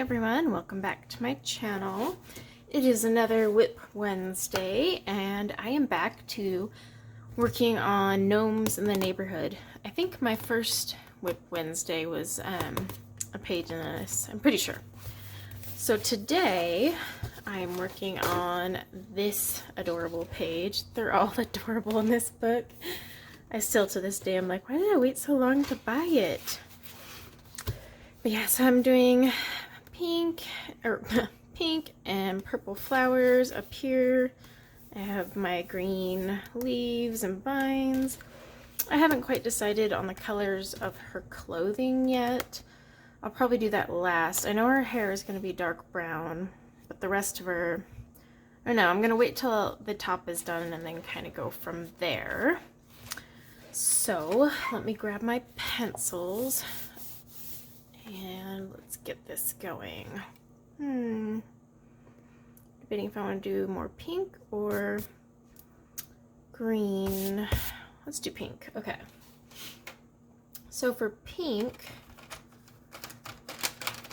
everyone, welcome back to my channel. It is another WIP Wednesday and I am back to working on gnomes in the neighborhood. I think my first WIP Wednesday was a page in this, I'm pretty sure. So today I'm working on this adorable page. They're all adorable in this book. I still to this day I'm like, why did I wait so long to buy it? But yeah, so I'm doing pink and purple flowers up here. I have my green leaves and vines. I haven't quite decided on the colors of her clothing yet. I'll probably do that last. I know her hair is going to be dark brown, but the rest of her, I don't know, I'm going to wait till the top is done and then kind of go from there. So let me grab my pencils and let's get this going. Debating if I want to do more pink or green. Let's do pink. Okay. So for pink,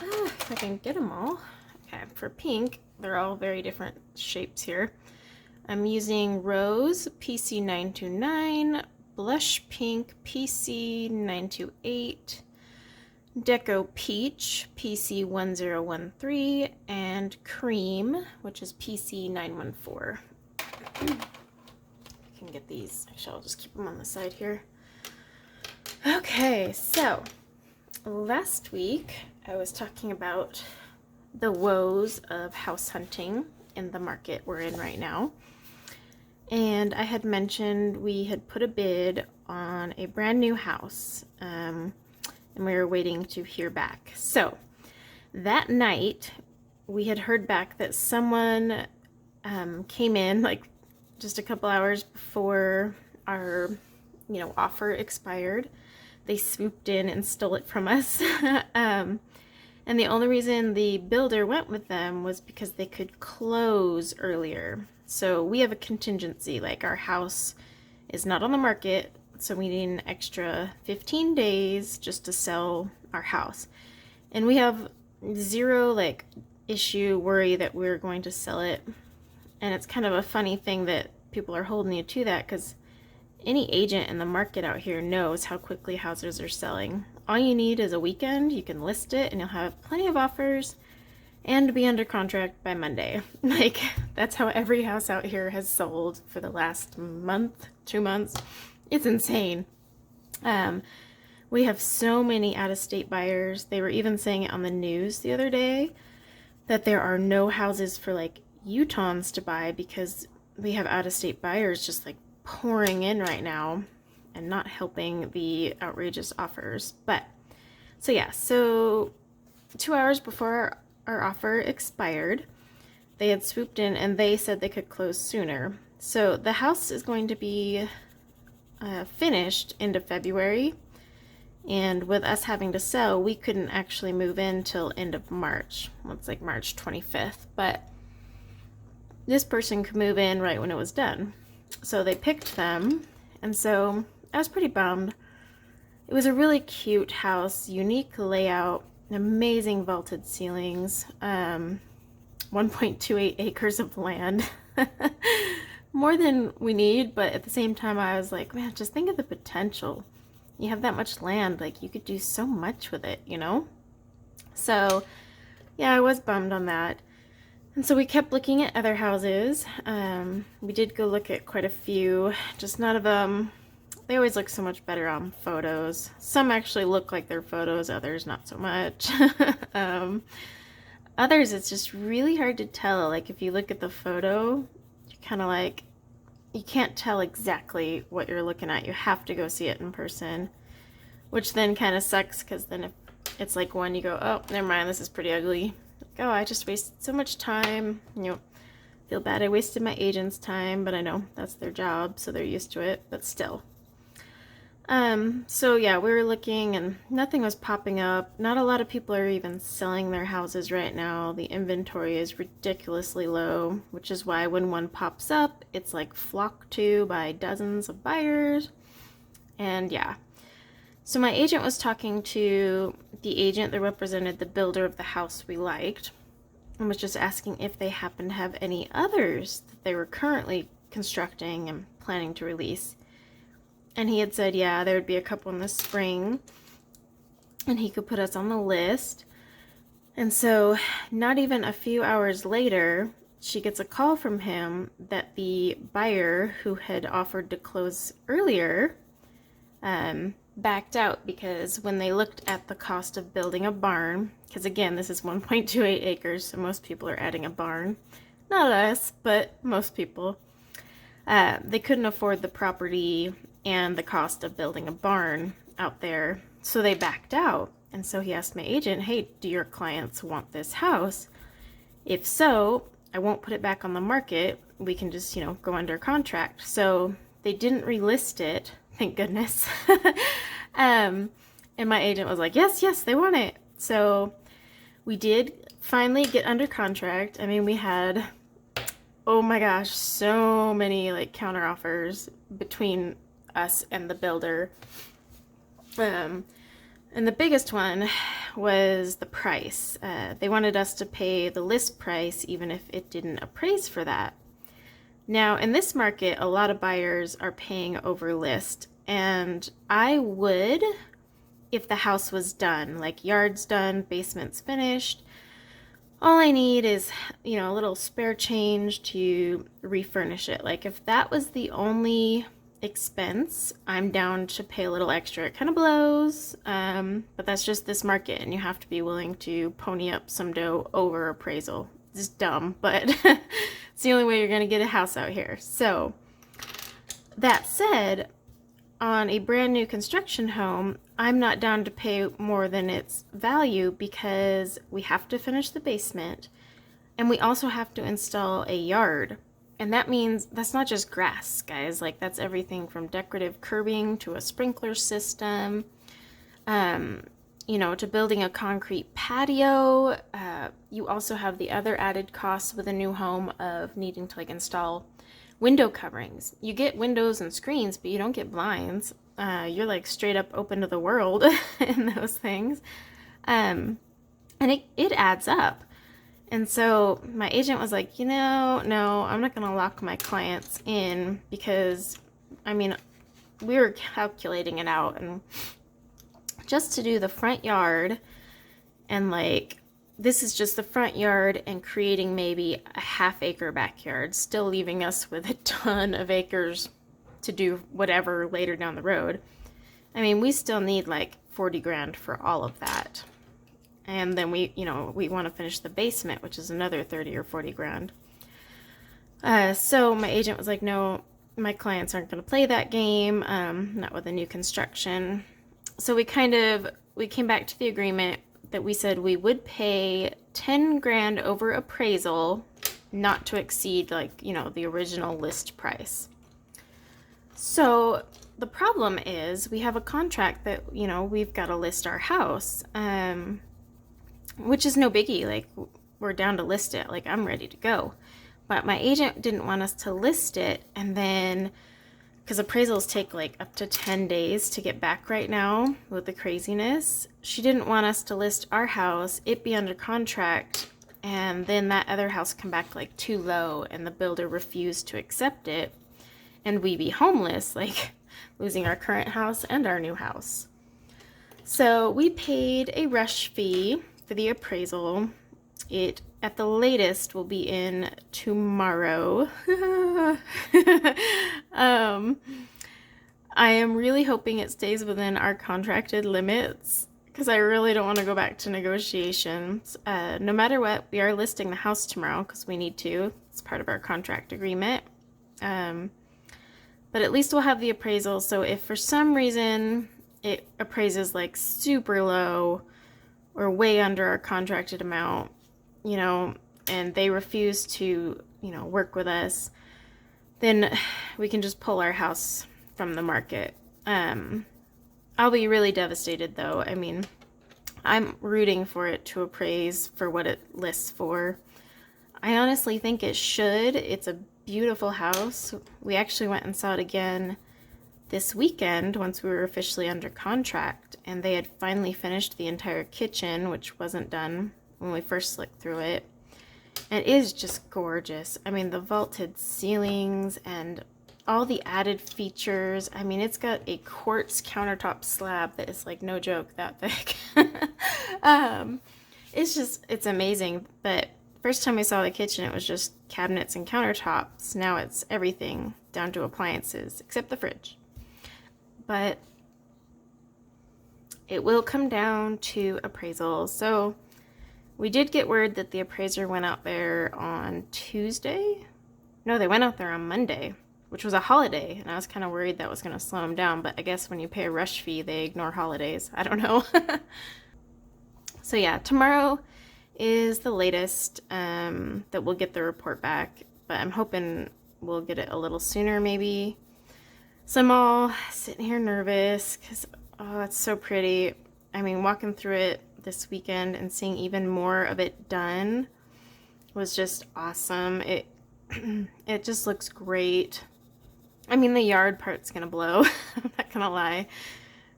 if I can get them all. Okay, for pink, they're all very different shapes here. I'm using Rose PC929, Blush Pink PC928, Deco Peach PC1013, and Cream, which is PC914. I can get these. Actually, I'll just keep them on the side here. Okay, so last week I was talking about the woes of house hunting in the market we're in right now. And I had mentioned we had put a bid on a brand new house. And we were waiting to hear back. So that night we had heard back that someone came in like just a couple hours before our offer expired. They swooped in and stole it from us. And the only reason the builder went with them was because they could close earlier. So we have a contingency, like our house is not on the market, so we need an extra 15 days just to sell our house. And we have zero worry that we're going to sell it. And it's kind of a funny thing that people are holding you to that, because any agent in the market out here knows how quickly houses are selling. All you need is a weekend, you can list it and you'll have plenty of offers and be under contract by Monday. That's how every house out here has sold for the last month, 2 months. It's insane. We have so many out-of-state buyers. They were even saying it on the news the other day that there are no houses for Utahns to buy because we have out-of-state buyers just pouring in right now and not helping the outrageous offers. But so yeah, so 2 hours before our offer expired, they had swooped in and they said they could close sooner. So the house is going to be finished end of February, and with us having to sell, we couldn't actually move in till end of March. Well, it's March 25th, but this person could move in right when it was done. So they picked them, and so I was pretty bummed. It was a really cute house, unique layout, amazing vaulted ceilings, 1.28 acres of land. More than we need, but at the same time I was like, man, just think of the potential. You have that much land, you could do so much with it, So yeah, I was bummed on that. And so we kept looking at other houses. We did go look at quite a few, just none of them, they always look so much better on photos. Some actually look like their photos, others not so much. Others, it's just really hard to tell. If you look at the photo, kind of you can't tell exactly what you're looking at. You have to go see it in person, which then kind of sucks, because then if it's one you go, oh, never mind, this is pretty ugly. Oh, I just wasted so much time. Feel bad I wasted my agent's time, but I know that's their job, so they're used to it, but still. So yeah, we were looking and nothing was popping up. Not a lot of people are even selling their houses right now. The inventory is ridiculously low, which is why when one pops up, it's flocked to by dozens of buyers. And yeah, So my agent was talking to the agent that represented the builder of the house we liked, and was just asking if they happen to have any others that they were currently constructing and planning to release. And he had said, yeah, there would be a couple in the spring, and he could put us on the list. And so not even a few hours later, she gets a call from him that the buyer who had offered to close earlier backed out, because when they looked at the cost of building a barn, because again, this is 1.28 acres, so most people are adding a barn. Not us, but most people. They couldn't afford the property and the cost of building a barn out there, so they backed out. And so he asked my agent, hey, do your clients want this house? If so, I won't put it back on the market. We can just, go under contract. So they didn't relist it, thank goodness. And my agent was like, yes, they want it. So we did finally get under contract. I mean, we had, oh my gosh, so many counter offers between us and the builder. And the biggest one was the price. They wanted us to pay the list price even if it didn't appraise for that. Now, in this market, a lot of buyers are paying over list, and I would if the house was done, like yard's done, basement's finished. All I need is, a little spare change to refurnish it. Like if that was the only expense, I'm down to pay a little extra. It kind of blows, but that's just this market, and you have to be willing to pony up some dough over appraisal. It's dumb, but it's the only way you're going to get a house out here. So that said, on a brand new construction home, I'm not down to pay more than its value, because we have to finish the basement and we also have to install a yard. And that means that's not just grass, guys. That's everything from decorative curbing to a sprinkler system, to building a concrete patio. You also have the other added costs with a new home of needing to install window coverings. You get windows and screens, but you don't get blinds. You're straight up open to the world in those things. And it adds up. And so my agent was like, no, I'm not going to lock my clients in, because, we were calculating it out, and just to do the front yard, and this is just the front yard and creating maybe a half-acre backyard, still leaving us with a ton of acres to do whatever later down the road. We still need 40 grand for all of that. And then we want to finish the basement, which is another 30 or 40 grand. So my agent was like, no, my clients aren't going to play that game, not with a new construction. So we came back to the agreement that we said we would pay 10 grand over appraisal, not to exceed the original list price. So the problem is we have a contract that, we've got to list our house, which is no biggie. We're down to list it. I'm ready to go. But my agent didn't want us to list it, and then, because appraisals take up to 10 days to get back right now with the craziness, she didn't want us to list our house, it be under contract, and then that other house come back too low, and the builder refused to accept it, and we be homeless, losing our current house and our new house. So we paid a rush fee for the appraisal. It at the latest will be in tomorrow. I am really hoping it stays within our contracted limits, because I really don't want to go back to negotiations. No matter what, we are listing the house tomorrow because we need to. It's part of our contract agreement. But at least we'll have the appraisal, so if for some reason it appraises super low or way under our contracted amount, and they refuse to, work with us, then we can just pull our house from the market. I'll be really devastated though. I'm rooting for it to appraise for what it lists for. I honestly think it should. It's a beautiful house. We actually went and saw it again this weekend, once we were officially under contract, and they had finally finished the entire kitchen, which wasn't done when we first looked through it. It is just gorgeous. I mean, the vaulted ceilings and all the added features. I mean, it's got a quartz countertop slab that is like no joke that thick. It's amazing. But first time I saw the kitchen, it was just cabinets and countertops. Now it's everything down to appliances except the fridge. But it will come down to appraisal. So we did get word that the appraiser went out there on Tuesday. No, they went out there on Monday, which was a holiday, and I was kind of worried that was going to slow them down, but I guess when you pay a rush fee, they ignore holidays. I don't know. So yeah, tomorrow is the latest that we'll get the report back, but I'm hoping we'll get it a little sooner maybe. So I'm all sitting here nervous because, oh, it's so pretty. I mean, walking through it this weekend and seeing even more of it done was just awesome. It just looks great. I mean, the yard part's gonna blow. I'm not gonna lie,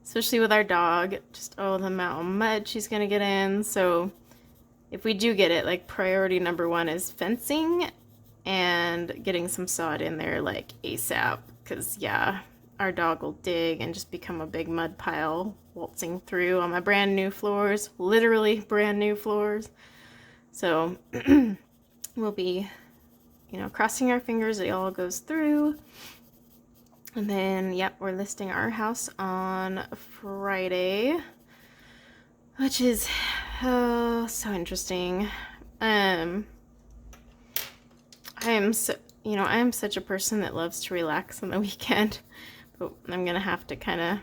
especially with our dog. Just, oh, the amount of mud she's gonna get in. So if we do get it, like, priority number one is fencing and getting some sod in there like ASAP, because yeah, our dog will dig and just become a big mud pile waltzing through on my brand new floors, literally brand new floors. So we'll be, crossing our fingers it all goes through. And then, yep, we're listing our house on Friday, which is so interesting. I am such a person that loves to relax on the weekend, but I'm gonna have to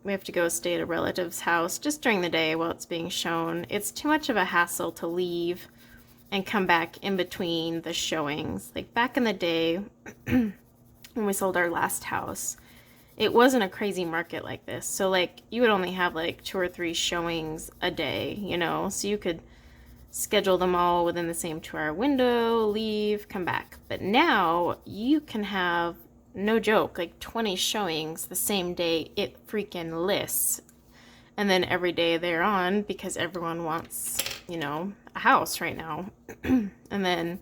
we have to go stay at a relative's house just during the day while it's being shown. It's too much of a hassle to leave and come back in between the showings. Like back in the day when we sold our last house, it wasn't a crazy market like this. So like you would only have like 2 or 3 showings a day, so you could schedule them all within the same 2-hour window, leave, come back. But now you can have, no joke, like 20 showings the same day it freaking lists. And then every day they're on because everyone wants, a house right now. And then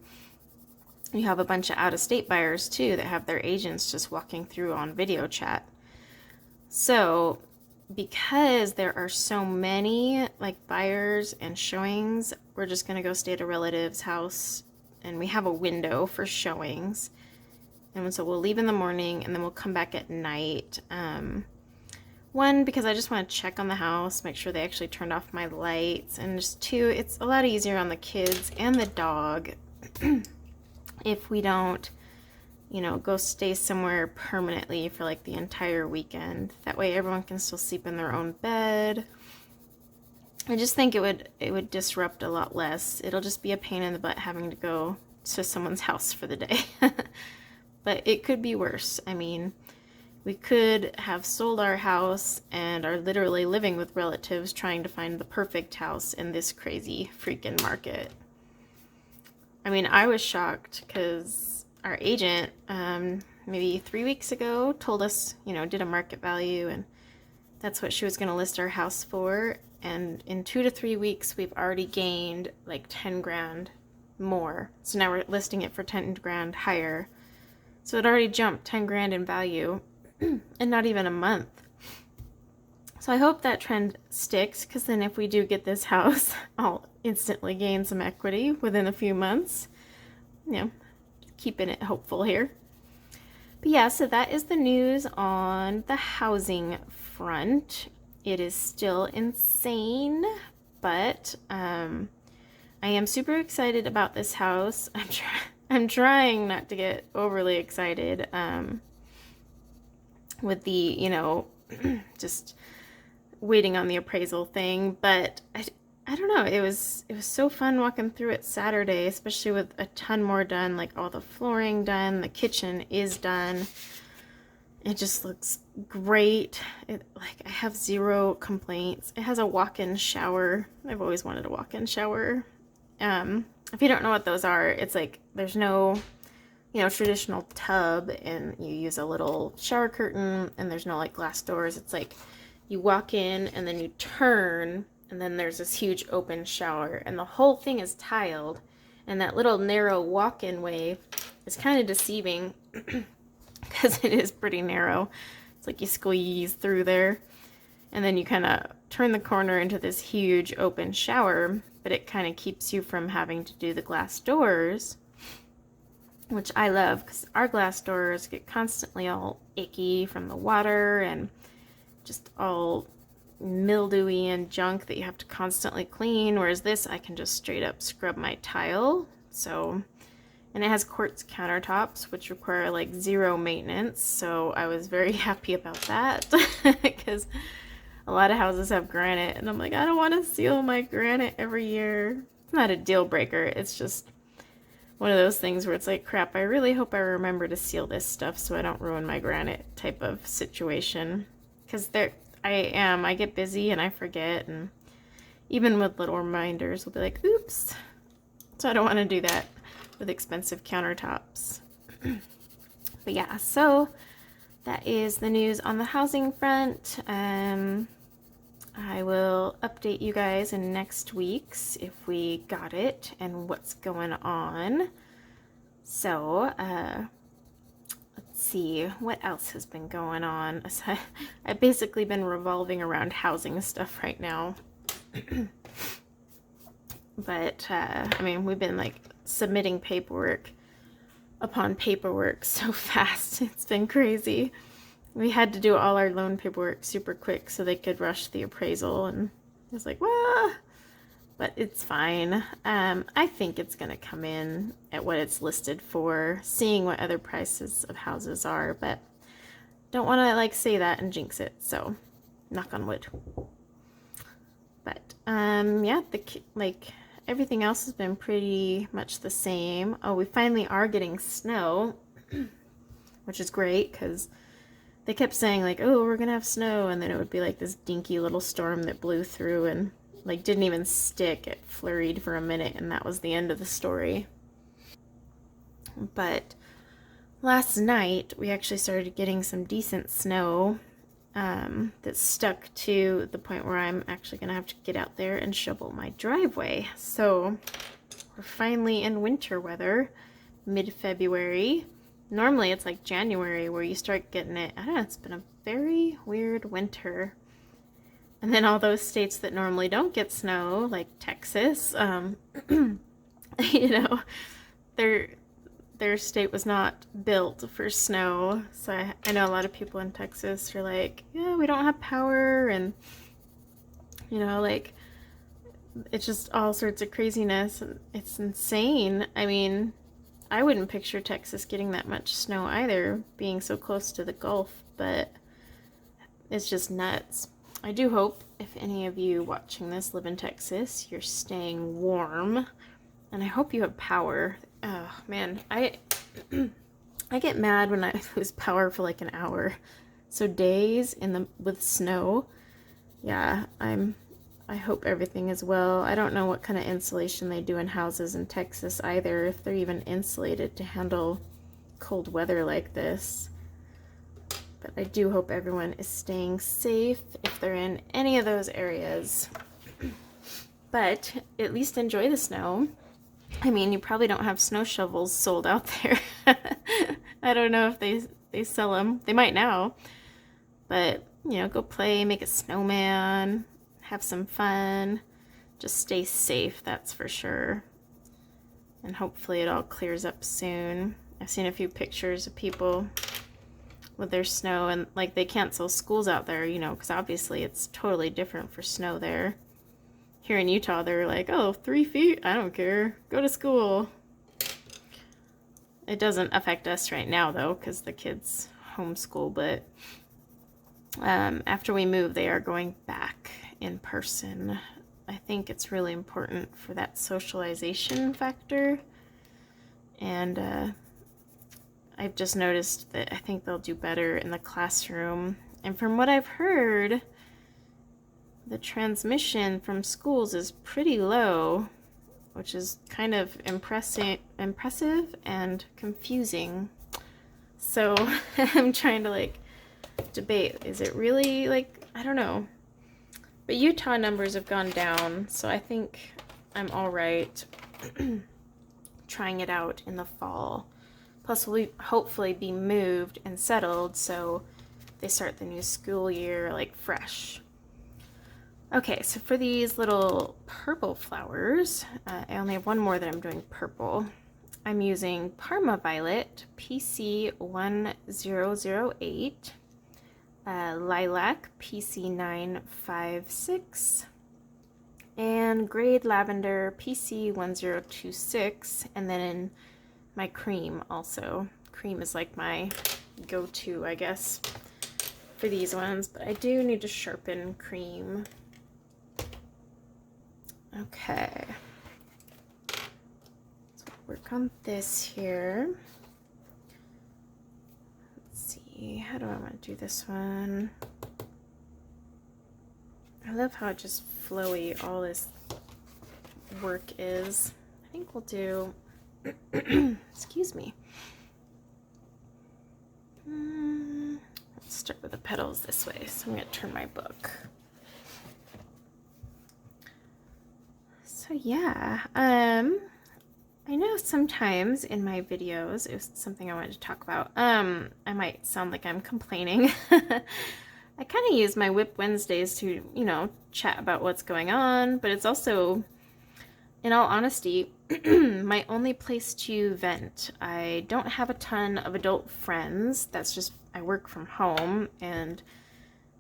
you have a bunch of out-of-state buyers too that have their agents just walking through on video chat. So because there are so many like buyers and showings, we're just gonna go stay at a relative's house, and we have a window for showings. And so we'll leave in the morning and then we'll come back at night. One, because I just want to check on the house, make sure they actually turned off my lights, and just 2, it's a lot easier on the kids and the dog if we don't, go stay somewhere permanently for like the entire weekend. That way everyone can still sleep in their own bed. I just think it would disrupt a lot less. It'll just be a pain in the butt having to go to someone's house for the day. But it could be worse. I mean, we could have sold our house and are literally living with relatives trying to find the perfect house in this crazy freaking market. I mean, I was shocked because our agent, maybe 3 weeks ago, told us, did a market value, and that's what she was going to list our house for. And in 2 to 3 weeks, we've already gained like 10 grand more. So now we're listing it for 10 grand higher. So it already jumped 10 grand in value in not even a month. So I hope that trend sticks, because then if we do get this house, I'll instantly gain some equity within a few months. Keeping it hopeful here. But yeah, so that is the news on the housing front. It is still insane, but I am super excited about this house. I'm trying not to get overly excited with the, just waiting on the appraisal thing, but I don't know, it was so fun walking through it Saturday, especially with a ton more done, like all the flooring done, the kitchen is done. It just looks great. I have 0 complaints. It has a walk-in shower. I've always wanted a walk-in shower. If you don't know what those are, it's like there's no traditional tub and you use a little shower curtain and there's no like glass doors. It's like you walk in and then you turn and then there's this huge open shower and the whole thing is tiled, and that little narrow walk-in way is kind of deceiving because it is pretty narrow. It's like you squeeze through there and then you kind of turn the corner into this huge open shower, but it kind of keeps you from having to do the glass doors, which I love because our glass doors get constantly all icky from the water and just all mildewy and junk that you have to constantly clean, whereas this I can just straight up scrub my tile. So, and it has quartz countertops which require like zero maintenance, so I was very happy about that because a lot of houses have granite and I'm like, I don't want to seal my granite every year. It's not a deal breaker, it's just one of those things where it's like, crap, I really hope I remember to seal this stuff so I don't ruin my granite type of situation. Because I get busy and I forget, and even with little reminders, we'll be like, oops. So I don't want to do that with expensive countertops. But yeah, so that is the news on the housing front. I will update you guys in next week's if we got it and what's going on. So, let's see, what else has been going on? I've basically been revolving around housing stuff right now. But, I mean, we've been like submitting paperwork upon paperwork so fast. It's been crazy. We had to do all our loan paperwork super quick so they could rush the appraisal, and I was like, "Wah!" But it's fine. I think it's gonna come in at what it's listed for, seeing what other prices of houses are, but don't want to like say that and jinx it. So, knock on wood. But yeah, everything else has been pretty much the same. Oh, we finally are getting snow, which is great because they kept saying like, oh, we're gonna have snow, and then it would be like this dinky little storm that blew through and like didn't even stick. It flurried for a minute and that was the end of the story. But last night we actually started getting some decent snow that stuck to the point where I'm actually gonna have to get out there and shovel my driveway. So we're finally in winter weather, mid-February. Normally it's like January where you start getting it. I don't know, it's been a very weird winter. And then all those states that normally don't get snow, like Texas, you know, their state was not built for snow. So I know a lot of people in Texas are like, yeah, we don't have power, and you know, like it's just all sorts of craziness. It's insane. I mean, I wouldn't picture Texas getting that much snow either, being so close to the Gulf, but it's just nuts. I do hope if any of you watching this live in Texas, you're staying warm, and I hope you have power. Oh man, I get mad when I lose power for like an hour. So days with snow, yeah, I hope everything is well. I don't know what kind of insulation they do in houses in Texas either, if they're even insulated to handle cold weather like this. But I do hope everyone is staying safe if they're in any of those areas. But at least enjoy the snow. I mean, you probably don't have snow shovels sold out there. I don't know if they sell them. They might now. But, you know, go play, make a snowman, have some fun. Just stay safe, that's for sure. And hopefully it all clears up soon. I've seen a few pictures of people with their snow, and like they cancel schools out there, you know, because obviously it's totally different for snow there. Here in Utah, they're like, oh, 3 feet? I don't care. Go to school. It doesn't affect us right now, though, because the kids homeschool, but after we move, they are going back in person. I think it's really important for that socialization factor. And I've just noticed that I think they'll do better in the classroom. And from what I've heard, the transmission from schools is pretty low. which is kind of impressive and confusing. So I'm trying to like debate, is it really like, I don't know. But Utah numbers have gone down, so I think I'm all right trying it out in the fall. Plus we'll hopefully be moved and settled, so they start the new school year like fresh. Okay, so for these little purple flowers, I only have one more that I'm doing purple. I'm using Parma Violet PC1008, Lilac PC956, and Grade Lavender PC1026, and then in my cream also. Cream is like my go-to, I guess, for these ones, but I do need to sharpen cream. Okay. So work on this here. Let's see, how do I want to do this one? I love how just flowy all this work is. I think we'll do, excuse me. Let's start with the petals this way. So I'm going to turn my book. So yeah, I know sometimes in my videos, it was something I wanted to talk about, I might sound like I'm complaining. I kind of use my WIP Wednesdays to, you know, chat about what's going on, but it's also, in all honesty, my only place to vent. I don't have a ton of adult friends. That's just, I work from home, and,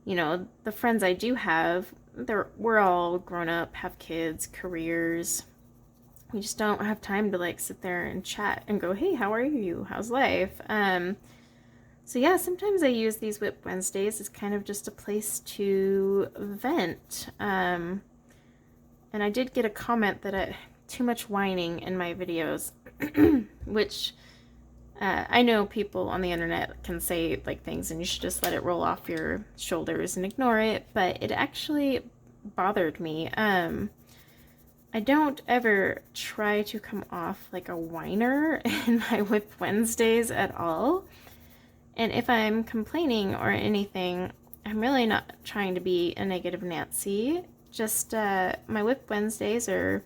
you know, the friends I do have, we're all grown up, have kids, careers. We just don't have time to like sit there and chat and go, hey, how are you? How's life? So yeah, sometimes I use these WIP Wednesdays as kind of just a place to vent. And I did get a comment that too much whining in my videos, which I know people on the internet can say like things and you should just let it roll off your shoulders and ignore it, but it actually bothered me. I don't ever try to come off like a whiner in my WIP Wednesdays at all. And if I'm complaining or anything, I'm really not trying to be a negative Nancy. Just my WIP Wednesdays are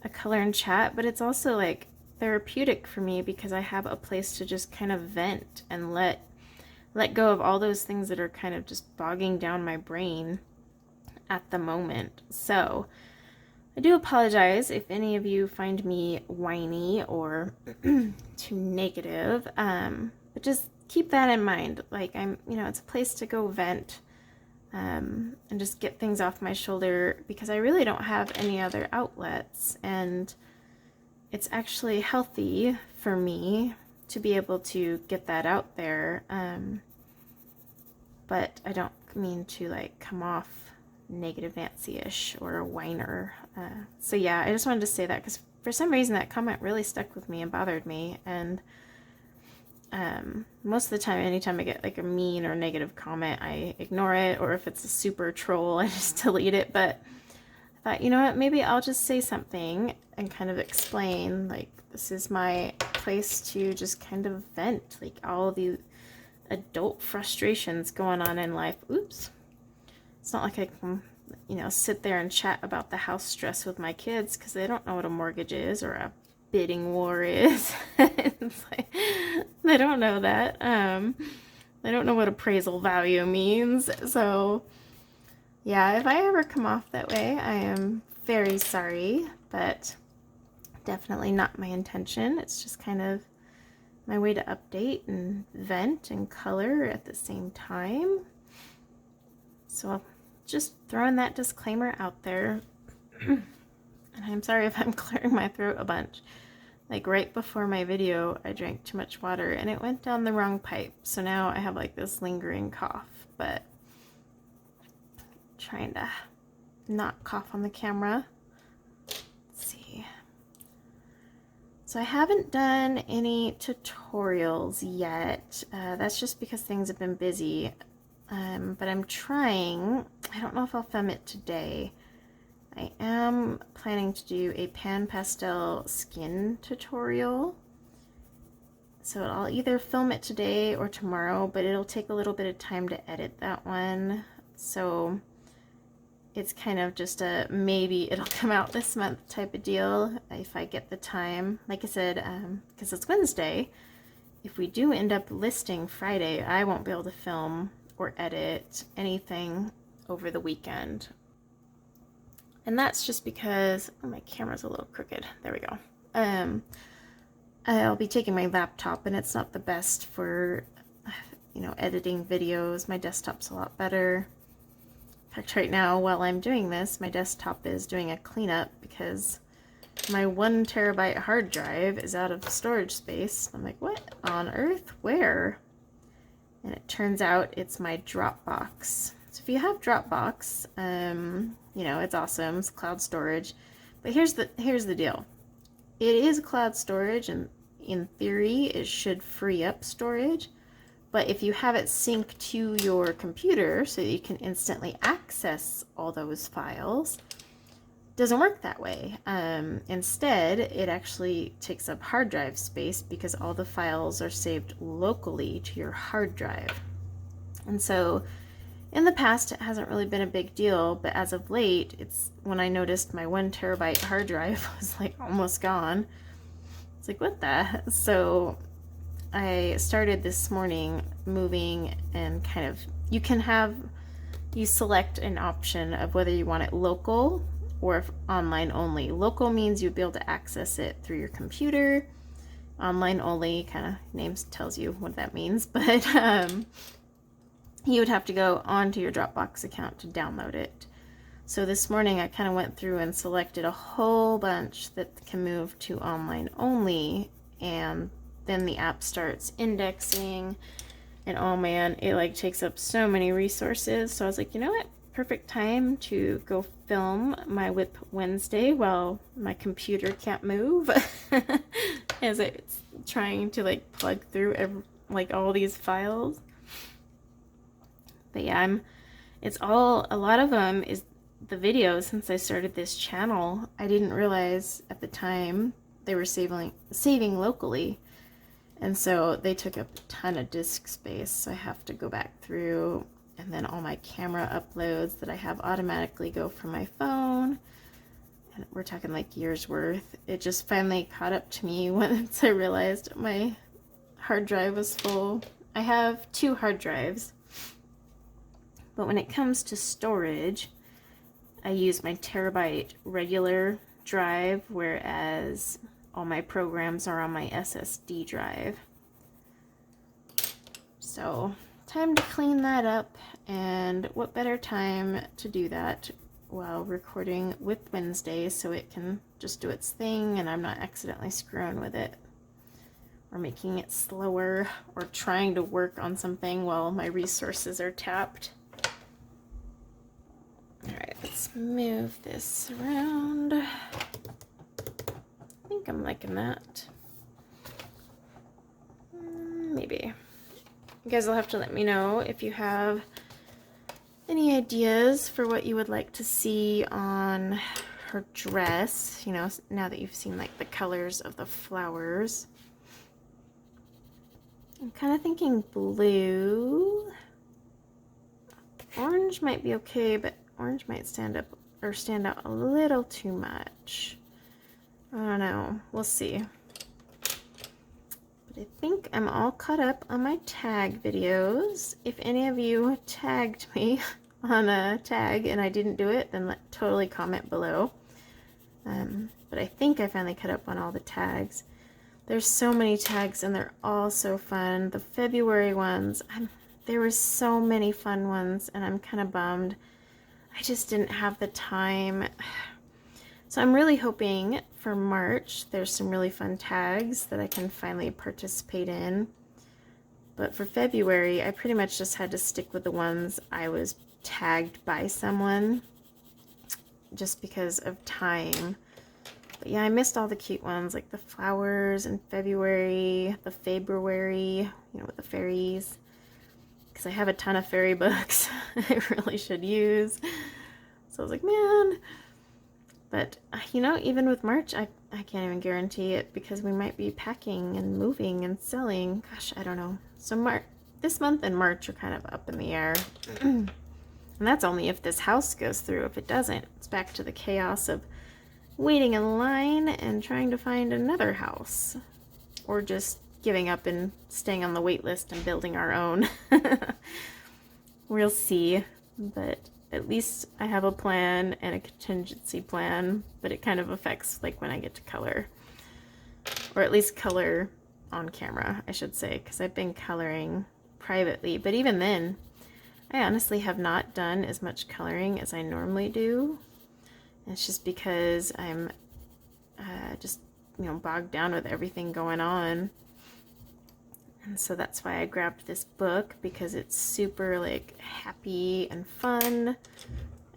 a color and chat, but it's also like therapeutic for me because I have a place to just kind of vent and let go of all those things that are kind of just bogging down my brain at the moment. So I do apologize if any of you find me whiny or too negative, but just keep that in mind. Like, it's a place to go vent and just get things off my shoulder because I really don't have any other outlets, and it's actually healthy for me to be able to get that out there. But I don't mean to like come off negative Nancy-ish or a whiner. So yeah, I just wanted to say that because for some reason that comment really stuck with me and bothered me. And most of the time, anytime I get like a mean or negative comment, I ignore it, or if it's a super troll, I just delete it. But I thought, you know what, maybe I'll just say something and kind of explain, like, this is my place to just kind of vent, like, all the adult frustrations going on in life. Oops. It's not like I can, sit there and chat about the house stress with my kids because they don't know what a mortgage is or a bidding war is. It's like, they don't know that. They don't know what appraisal value means. So yeah, if I ever come off that way, I am very sorry, but definitely not my intention. It's just kind of my way to update and vent and color at the same time. So just throwing that disclaimer out there. And I'm sorry if I'm clearing my throat a bunch. Like right before my video, I drank too much water and it went down the wrong pipe. So now I have like this lingering cough, but trying to not cough on the camera. Let's see. So I haven't done any tutorials yet. That's just because things have been busy. But I'm trying. I don't know if I'll film it today. I am planning to do a pan pastel skin tutorial. So I'll either film it today or tomorrow, but it'll take a little bit of time to edit that one. So it's kind of just a maybe it'll come out this month type of deal if I get the time. Like I said, because it's Wednesday, if we do end up listing Friday, I won't be able to film or edit anything over the weekend. And that's just because, oh, my camera's a little crooked. There we go. I'll be taking my laptop, and it's not the best for, editing videos. My desktop's a lot better. In fact, right now, while I'm doing this, my desktop is doing a cleanup because my 1 terabyte hard drive is out of storage space. I'm like, what on earth? Where? And it turns out it's my Dropbox. So if you have Dropbox, it's awesome. It's cloud storage. But here's the deal. It is cloud storage, and in theory, it should free up storage. But if you have it synced to your computer so that you can instantly access all those files, it doesn't work that way. Instead, it actually takes up hard drive space because all the files are saved locally to your hard drive. And so in the past, it hasn't really been a big deal, but as of late, it's when I noticed my 1 terabyte hard drive was like almost gone. It's like, what the? So I started this morning moving and kind of, you select an option of whether you want it local or if online only. Local means you'd be able to access it through your computer. Online only kind of names tells you what that means, but you would have to go onto your Dropbox account to download it. So this morning I kind of went through and selected a whole bunch that can move to online only, and then the app starts indexing, and oh man, it like takes up so many resources. So I was like, you know what? Perfect time to go film my WIP Wednesday while my computer can't move as it's trying to like plug through all these files. But yeah, a lot of them is the videos. Since I started this channel, I didn't realize at the time they were saving locally. And so they took up a ton of disk space. So I have to go back through, and then all my camera uploads that I have automatically go from my phone. And we're talking like years worth. It just finally caught up to me once I realized my hard drive was full. I have 2 hard drives. But when it comes to storage, I use my terabyte regular drive, whereas all my programs are on my SSD drive. So, time to clean that up, and what better time to do that while recording with Wednesday so it can just do its thing and I'm not accidentally screwing with it or making it slower or trying to work on something while my resources are tapped. Alright, let's move this around. I think I'm liking that. Maybe. You guys will have to let me know if you have any ideas for what you would like to see on her dress, now that you've seen like the colors of the flowers. I'm kind of thinking blue. Orange might be okay, but orange might stand out a little too much. I don't know. We'll see. But I think I'm all caught up on my tag videos. If any of you tagged me on a tag and I didn't do it, then totally comment below. But I think I finally caught up on all the tags. There's so many tags and they're all so fun. The February ones, there were so many fun ones, and I'm kind of bummed. I just didn't have the time. So I'm really hoping for March there's some really fun tags that I can finally participate in. But for February, I pretty much just had to stick with the ones I was tagged by someone just because of time. But yeah, I missed all the cute ones like the flowers in February, the February, with the fairies. Because I have a ton of fairy books I really should use. So I was like, man. But, you know, even with March, I can't even guarantee it because we might be packing and moving and selling. Gosh, I don't know. So this month and March are kind of up in the air. And that's only if this house goes through. If it doesn't, it's back to the chaos of waiting in line and trying to find another house. Or just giving up and staying on the wait list and building our own. We'll see. But at least I have a plan and a contingency plan, but it kind of affects like when I get to color. Or at least color on camera, I should say, because I've been coloring privately. But even then, I honestly have not done as much coloring as I normally do. It's just because I'm just, you know, bogged down with everything going on. And so that's why I grabbed this book, because it's super like happy and fun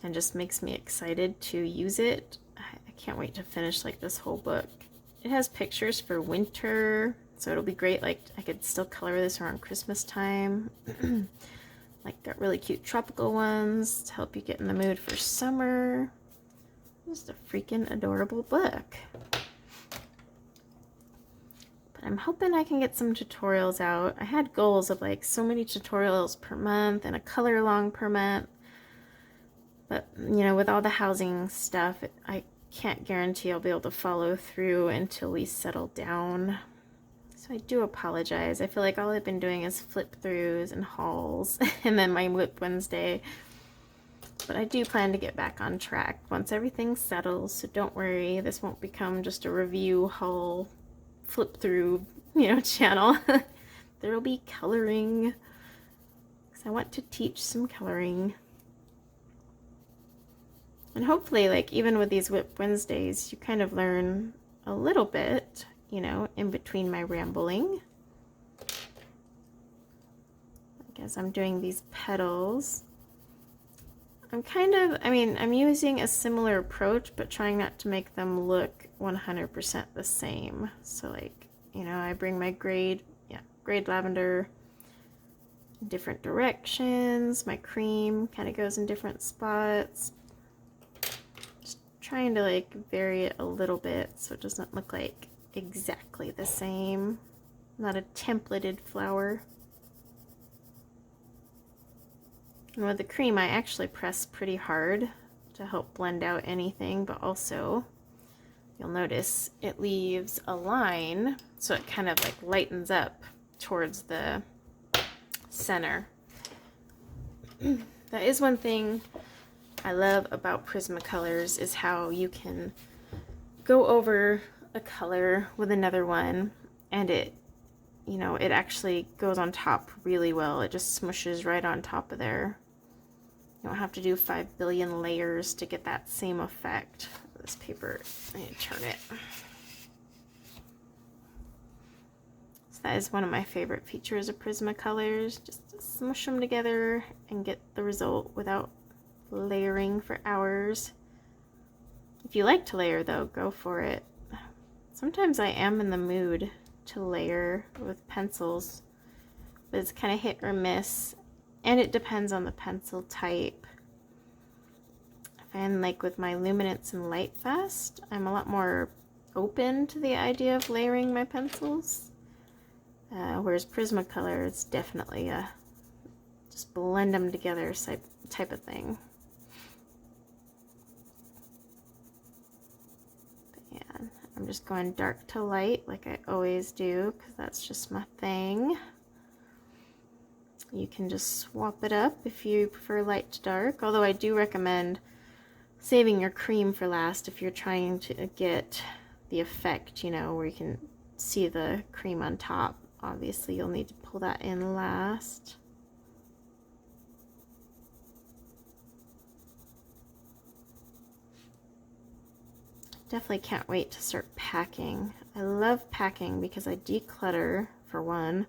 and just makes me excited to use it. I can't wait to finish like this whole book. It has pictures for winter, so it'll be great. Like I could still color this around Christmas time. Like got really cute tropical ones to help you get in the mood for summer. Just a freaking adorable book. I'm hoping I can get some tutorials out. I had goals of like so many tutorials per month and a color along per month. But, you know, with all the housing stuff, I can't guarantee I'll be able to follow through until we settle down. So I do apologize. I feel like all I've been doing is flip throughs and hauls and then my WIP Wednesday. But I do plan to get back on track once everything settles. So don't worry, this won't become just a review haul flip through, you know, channel. There will be coloring because I want to teach some coloring. And hopefully, like, even with these WIP Wednesdays, you kind of learn a little bit, you know, in between my rambling. Like as I'm doing these petals, I'm using a similar approach, but trying not to make them look 100% the same. So like, you know, I bring my grade lavender in different directions. My cream kind of goes in different spots. Just trying to like vary it a little bit so it doesn't look like exactly the same. Not a templated flower. And with the cream, I actually press pretty hard to help blend out anything, but also you'll notice it leaves a line, so it kind of like lightens up towards the center. That is one thing I love about Prismacolors, is how you can go over a color with another one and it, you know, it actually goes on top really well. It just smushes right on top of there. You don't have to do 5 billion layers to get that same effect. This paper, I need to turn it. So that is one of my favorite features of Prismacolors. Just smush them together and get the result without layering for hours. If you like to layer though, go for it. Sometimes I am in the mood to layer with pencils, but it's kind of hit or miss, and it depends on the pencil type. I find like with my Luminance and Lightfast, I'm a lot more open to the idea of layering my pencils, whereas Prismacolor, it's definitely a just blend them together type of thing. But yeah, I'm just going dark to light like I always do, because that's just my thing. You can just swap it up if you prefer light to dark, although I do recommend saving your cream for last if you're trying to get the effect, you know, where you can see the cream on top. Obviously, you'll need to pull that in last. Definitely can't wait to start packing. I love packing because I declutter, for one.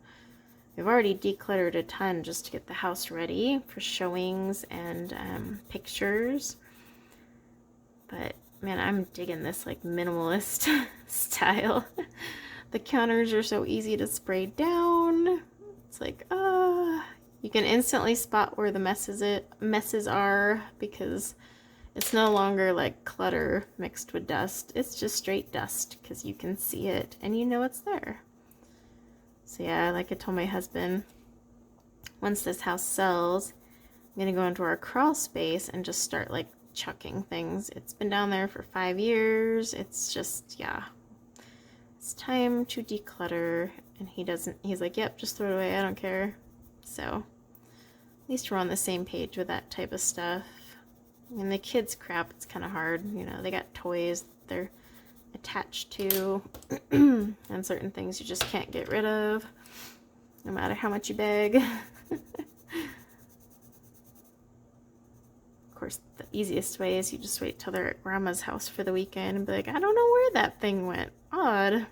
I've already decluttered a ton just to get the house ready for showings and pictures. But man, I'm digging this like minimalist style. The counters are so easy to spray down. It's like, you can instantly spot where the messes are, because It's no longer like clutter mixed with dust. It's just straight dust because you can see it and you know it's there. So yeah, like I told my husband, once this house sells, I'm gonna go into our crawl space and just start like chucking things. It's been down there for 5 years. It's just, yeah, it's time to declutter. And he's like, yep, just throw it away, I don't care. So at least we're on the same page with that type of stuff. I mean, the kids' crap, it's kind of hard. You know, they got toys they're attached to, and certain things you just can't get rid of, no matter how much you beg. Of course, the easiest way is you just wait till they're at grandma's house for the weekend and be like, I don't know where that thing went. Odd.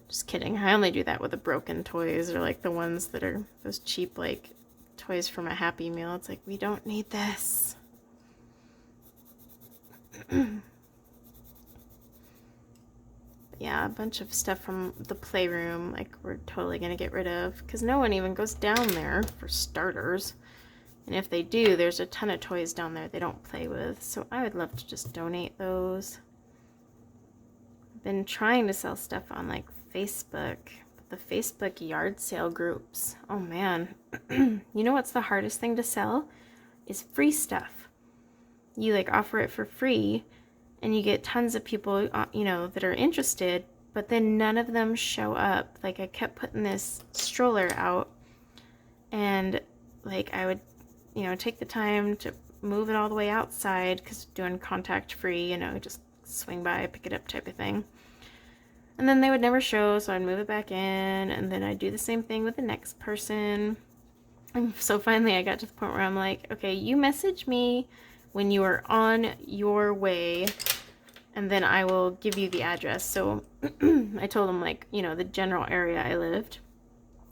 Just kidding. I only do that with the broken toys, or like the ones that are those cheap, like, toys from a Happy Meal. It's like, we don't need this. Yeah, a bunch of stuff from the playroom, like, we're totally gonna get rid of, because no one even goes down there, for starters. And if they do, there's a ton of toys down there they don't play with, so I would love to just donate those. I've been trying to sell stuff on, like, Facebook, but the Facebook yard sale groups, oh man. You know what's the hardest thing to sell? Is free stuff. You, like, offer it for free, and you get tons of people, you know, that are interested, but then none of them show up. Like, I kept putting this stroller out, and, like, I would, you know, take the time to move it all the way outside, because doing contact free, you know, just swing by, pick it up type of thing. And then they would never show, so I'd move it back in, and then I'd do the same thing with the next person. And so finally I got to the point where I'm like, okay, you message me when you are on your way, and then I will give you the address. So I told them, like, you know, the general area I lived,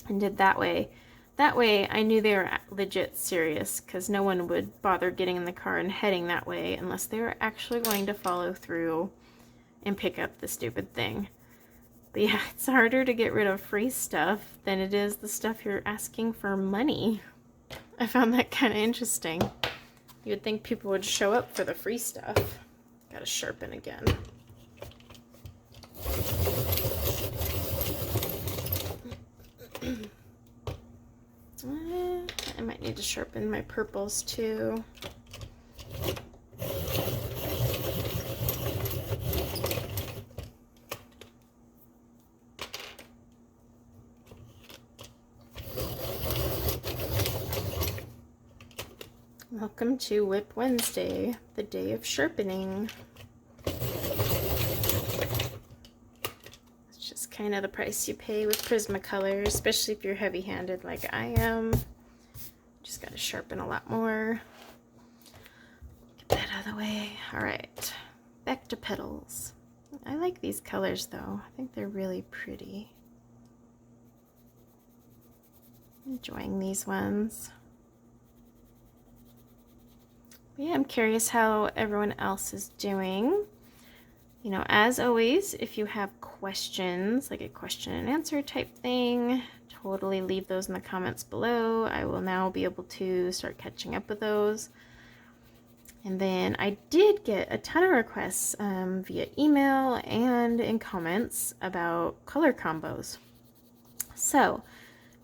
and did that way. That way I knew they were legit serious, because no one would bother getting in the car and heading that way unless they were actually going to follow through and pick up the stupid thing. But yeah, it's harder to get rid of free stuff than it is the stuff you're asking for money. I found that kind of interesting. You would think people would show up for the free stuff. Gotta sharpen again. I might need to sharpen my purples too. Welcome to WIP Wednesday, the day of sharpening. It's just kind of the price you pay with Prismacolor, especially if you're heavy-handed like I am. Just got to sharpen a lot more. Get that out of the way. All right, back to petals. I like these colors though. I think they're really pretty. Enjoying these ones. Yeah, I'm curious how everyone else is doing. You know, as always, if you have questions, like a question and answer type thing, totally leave those in the comments below. I will now be able to start catching up with those. And then I did get a ton of requests via email and in comments about color combos. So,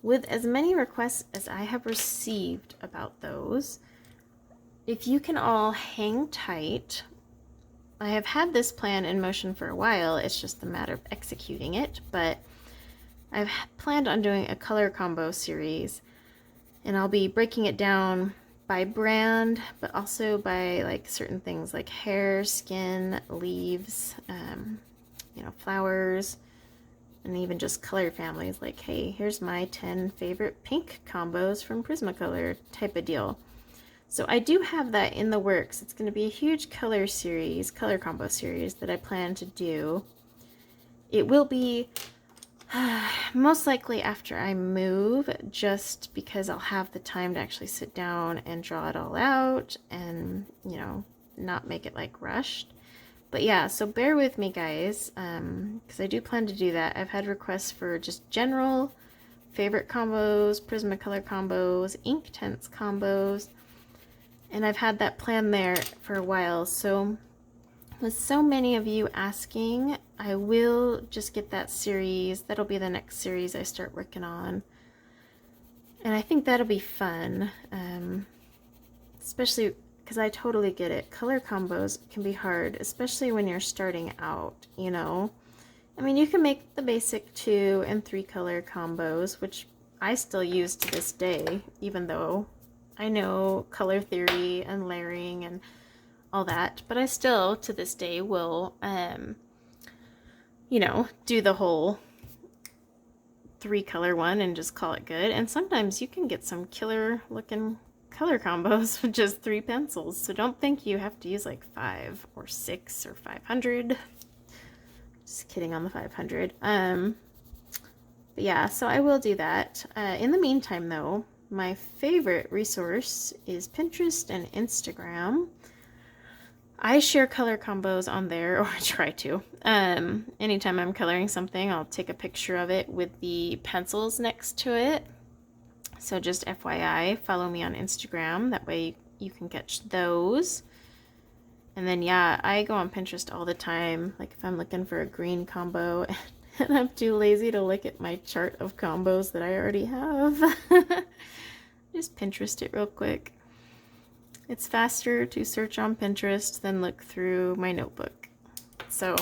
with as many requests as I have received about those, if you can all hang tight, I have had this plan in motion for a while. It's just a matter of executing it, but I've planned on doing a color combo series, and I'll be breaking it down by brand, but also by like certain things like hair, skin, leaves, you know, flowers, and even just color families. Like, hey, here's my 10 favorite pink combos from Prismacolor type of deal. So I do have that in the works. It's going to be a huge color combo series that I plan to do. It will be most likely after I move, just because I'll have the time to actually sit down and draw it all out and, you know, not make it like rushed. But yeah, so bear with me guys, because I do plan to do that. I've had requests for just general favorite combos, Prismacolor combos, Inktense combos. And I've had that plan there for a while. So with so many of you asking, I will just get that series. That'll be the next series I start working on. And I think that'll be fun, especially because I totally get it. Color combos can be hard, especially when you're starting out, you know. I mean, you can make the basic 2 and 3 color combos, which I still use to this day, even though I know color theory and layering and all that, but I still, to this day, will, you know, do the whole 3 color one and just call it good. And sometimes you can get some killer looking color combos with just 3 pencils. So don't think you have to use like 5 or 6 or 500. Just kidding on the 500. But yeah, so I will do that. In the meantime though, my favorite resource is Pinterest and Instagram. I share color combos on there, or I try to. Anytime I'm coloring something, I'll take a picture of it with the pencils next to it. So just FYI, follow me on Instagram. That way you can catch those. And then yeah, I go on Pinterest all the time. Like if I'm looking for a green combo and I'm too lazy to look at my chart of combos that I already have, just Pinterest it real quick. It's faster to search on Pinterest than look through my notebook. So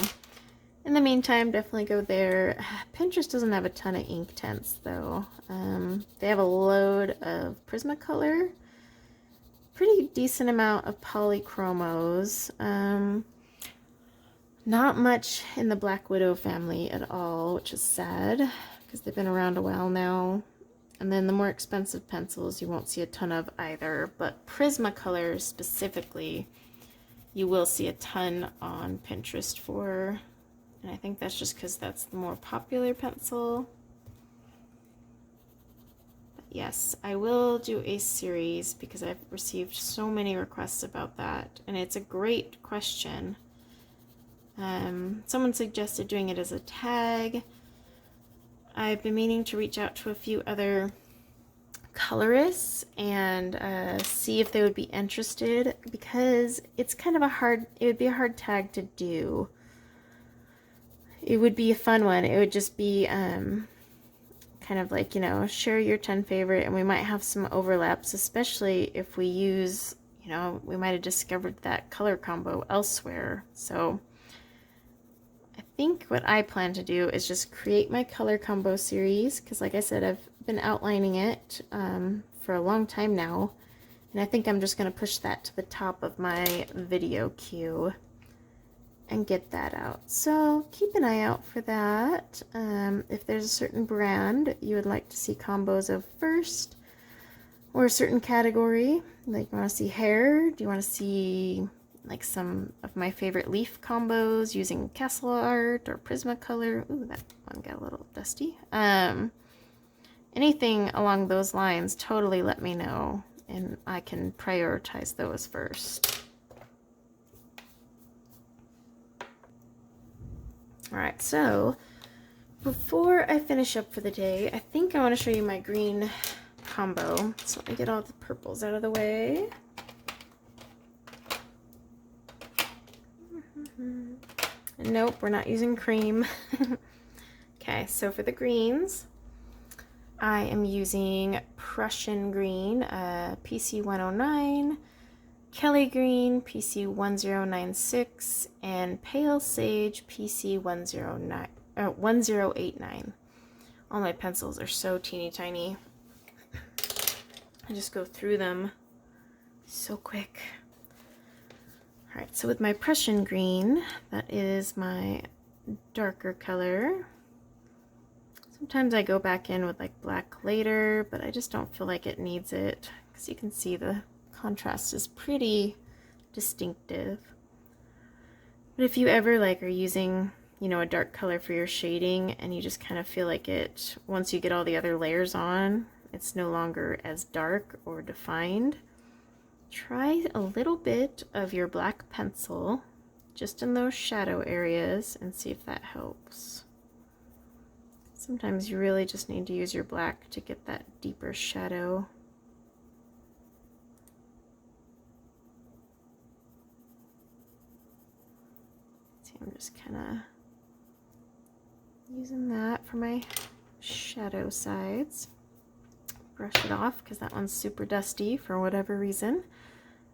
in the meantime, definitely go there. Pinterest doesn't have a ton of ink tints though. They have a load of Prismacolor, pretty decent amount of polychromos. Not much in the Black Widow family at all, which is sad because they've been around a while now. And then the more expensive pencils you won't see a ton of either, but Prismacolor specifically you will see a ton on Pinterest for, and I think that's just because that's the more popular pencil. But yes, I will do a series because I've received so many requests about that, and it's a great question. Someone suggested doing it as a tag. I've been meaning to reach out to a few other colorists and see if they would be interested, because it's kind of it would be a hard tag to do. It would be a fun one. It would just be kind of like, you know, share your 10 favorite, and we might have some overlaps, especially if we use, you know, we might have discovered that color combo elsewhere. So I think what I plan to do is just create my color combo series, because like I said, I've been outlining it for a long time now, and I think I'm just going to push that to the top of my video queue and get that out. So keep an eye out for that. If there's a certain brand you would like to see combos of first, or a certain category, like you want to see hair, do you want to see like some of my favorite leaf combos using castle art or Prismacolor. Ooh, that one got a little dusty. Anything along those lines, totally let me know, and I can prioritize those first. Alright, so before I finish up for the day, I think I want to show you my green combo. So let me get all the purples out of the way. Nope, we're not using cream. Okay, so for the greens, I am using Prussian green, PC 109, Kelly green, PC 1096, and Pale Sage, PC 1089. All my pencils are so teeny tiny. I just go through them so quick. Alright, so with my Prussian green, that is my darker color. Sometimes I go back in with like black later, but I just don't feel like it needs it, because you can see the contrast is pretty distinctive. But if you ever like are using, you know, a dark color for your shading, and you just kind of feel like it, once you get all the other layers on, it's no longer as dark or defined, try a little bit of your black pencil just in those shadow areas and see if that helps. Sometimes you really just need to use your black to get that deeper shadow. I'm just kind of using that for my shadow sides. Brush it off because that one's super dusty for whatever reason.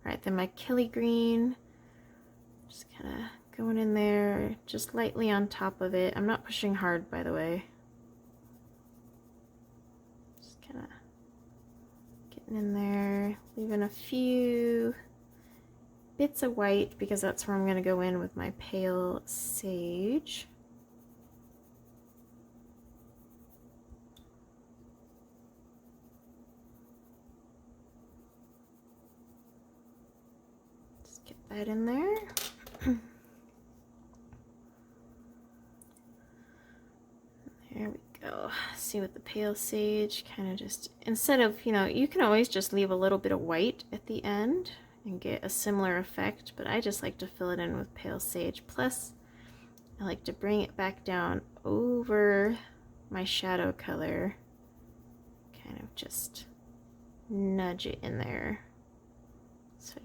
All right, then my Kelly green, just kind of going in there, just lightly on top of it. I'm not pushing hard, by the way. Just kind of getting in there, leaving a few bits of white because that's where I'm going to go in with my pale sage. Just get that in there. There we go. See, with the pale sage, kind of just, instead of, you know, you can always just leave a little bit of white at the end and get a similar effect, but I just like to fill it in with pale sage. Plus, I like to bring it back down over my shadow color, kind of just nudge it in there so it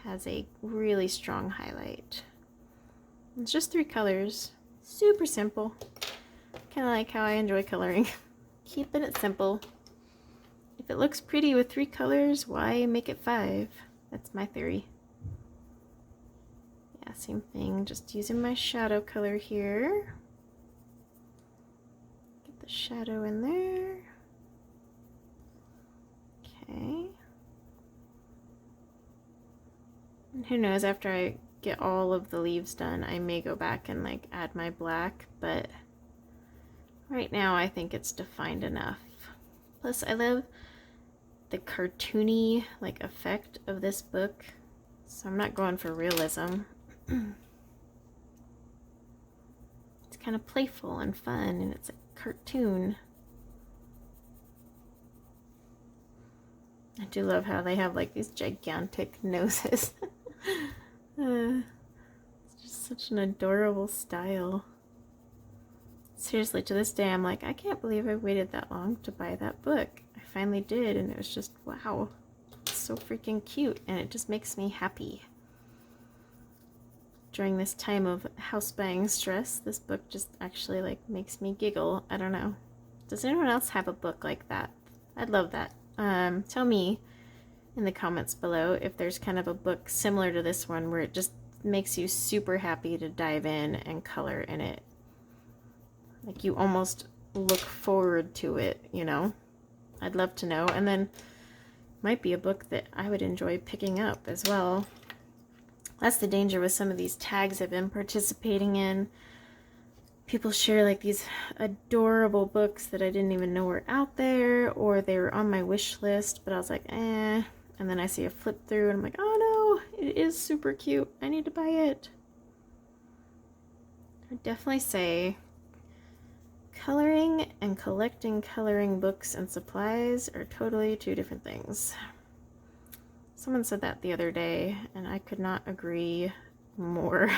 has a really strong highlight. It's just 3 colors, super simple. Kind of like how I enjoy coloring. Keeping it simple. If it looks pretty with 3 colors, why make it 5? That's my theory. Yeah, same thing. Just using my shadow color here. Get the shadow in there. Okay. And who knows, after I get all of the leaves done, I may go back and like add my black, but right now I think it's defined enough. Plus, I love the cartoony like effect of this book, so I'm not going for realism. It's kind of playful and fun, and it's a cartoon. I do love how they have like these gigantic noses. It's just such an adorable style. Seriously, to this day, I'm like, I can't believe I waited that long to buy that book. I finally did, and it was just, wow, it's so freaking cute, and it just makes me happy. During this time of house buying stress, this book just actually, like, makes me giggle. I don't know. Does anyone else have a book like that? I'd love that. Tell me in the comments below if there's kind of a book similar to this one where it just makes you super happy to dive in and color in it. Like you almost look forward to it, you know? I'd love to know. And then might be a book that I would enjoy picking up as well. That's the danger with some of these tags I've been participating in. People share like these adorable books that I didn't even know were out there, or they were on my wish list, but I was like, eh. And then I see a flip through and I'm like, oh no, it is super cute. I need to buy it. I'd definitely say coloring and collecting coloring books and supplies are totally 2 different things. Someone said that the other day, and I could not agree more.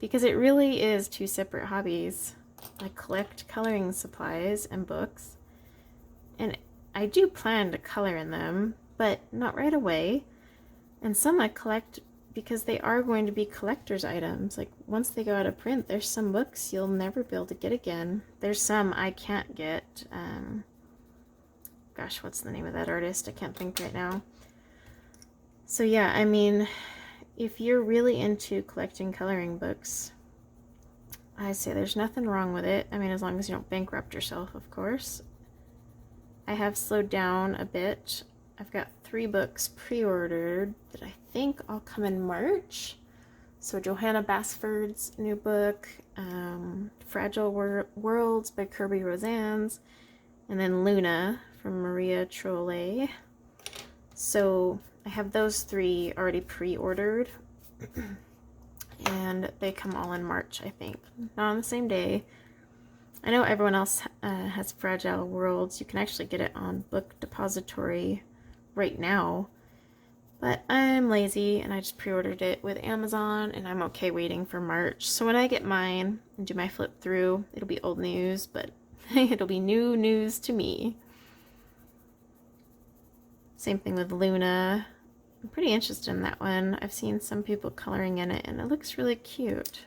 Because it really is 2 separate hobbies. I collect coloring supplies and books, and I do plan to color in them, but not right away. And some I collect because they are going to be collector's items. Like once they go out of print, there's some books you'll never be able to get again. There's some I can't get. Gosh, what's the name of that artist? I can't think right now. So yeah, I mean, if you're really into collecting coloring books, I say there's nothing wrong with it. I mean, as long as you don't bankrupt yourself, of course. I have slowed down a bit. I've got 3 books pre-ordered that I think all come in March. So Johanna Basford's new book, Fragile Worlds by Kirby Rosannes, and then Luna from Maria Trolle. So I have those 3 already pre-ordered, and they come all in March, I think. Not on the same day. I know everyone else has Fragile Worlds. You can actually get it on Book Depository right now, but I'm lazy and I just pre-ordered it with Amazon, and I'm okay waiting for March. So when I get mine and do my flip through, it'll be old news, but it'll be new news to me. Same thing with Luna. I'm pretty interested in that one. I've seen some people coloring in it and it looks really cute.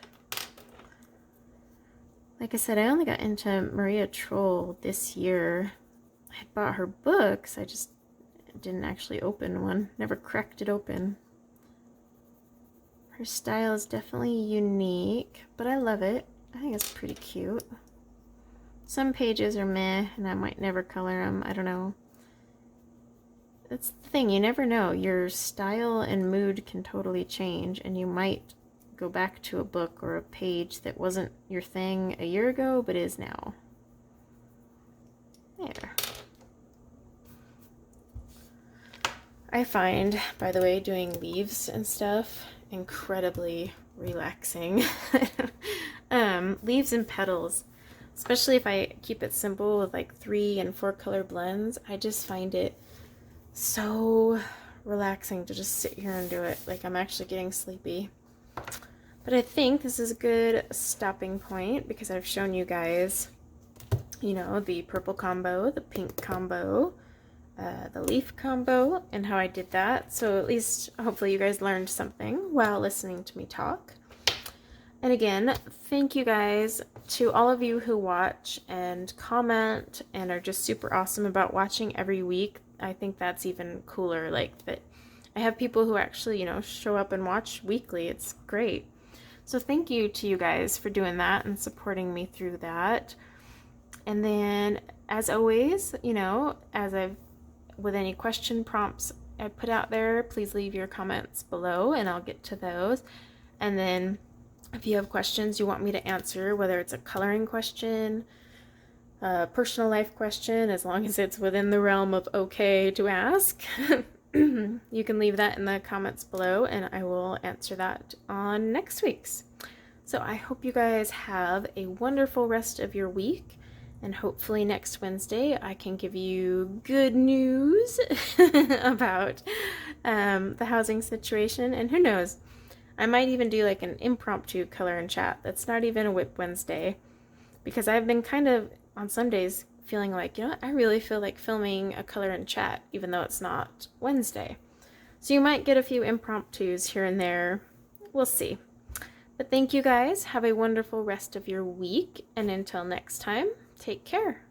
Like I said, I only got into Maria Troll this year. I had bought her books, I just didn't actually open one. Never cracked it open. Her style is definitely unique, but I love it. I think it's pretty cute. Some pages are meh, and I might never color them. I don't know. That's the thing, you never know. Your style and mood can totally change, and you might go back to a book or a page that wasn't your thing a year ago, but is now. There. I find, by the way, doing leaves and stuff incredibly relaxing. Leaves and petals, especially if I keep it simple with like 3 and 4 color blends, I just find it so relaxing to just sit here and do it. Like I'm actually getting sleepy. But I think this is a good stopping point because I've shown you guys, you know, the purple combo, the pink combo, the leaf combo, and how I did that. So at least hopefully you guys learned something while listening to me talk. And again, thank you guys to all of you who watch and comment and are just super awesome about watching every week. I think that's even cooler, like that I have people who actually, you know, show up and watch weekly. It's great. So thank you to you guys for doing that and supporting me through that. And then as always, you know, with any question prompts I put out there, please leave your comments below and I'll get to those. And then if you have questions you want me to answer, whether it's a coloring question, a personal life question, as long as it's within the realm of okay to ask, you can leave that in the comments below and I will answer that on next week's. So I hope you guys have a wonderful rest of your week, and hopefully next Wednesday I can give you good news about the housing situation, and who knows, I might even do like an impromptu color and chat that's not even a WIP Wednesday, because I've been kind of on some days feeling like, you know what, I really feel like filming a color and chat even though it's not Wednesday. So you might get a few impromptus here and there. We'll see. But thank you guys. Have a wonderful rest of your week, and until next time, take care.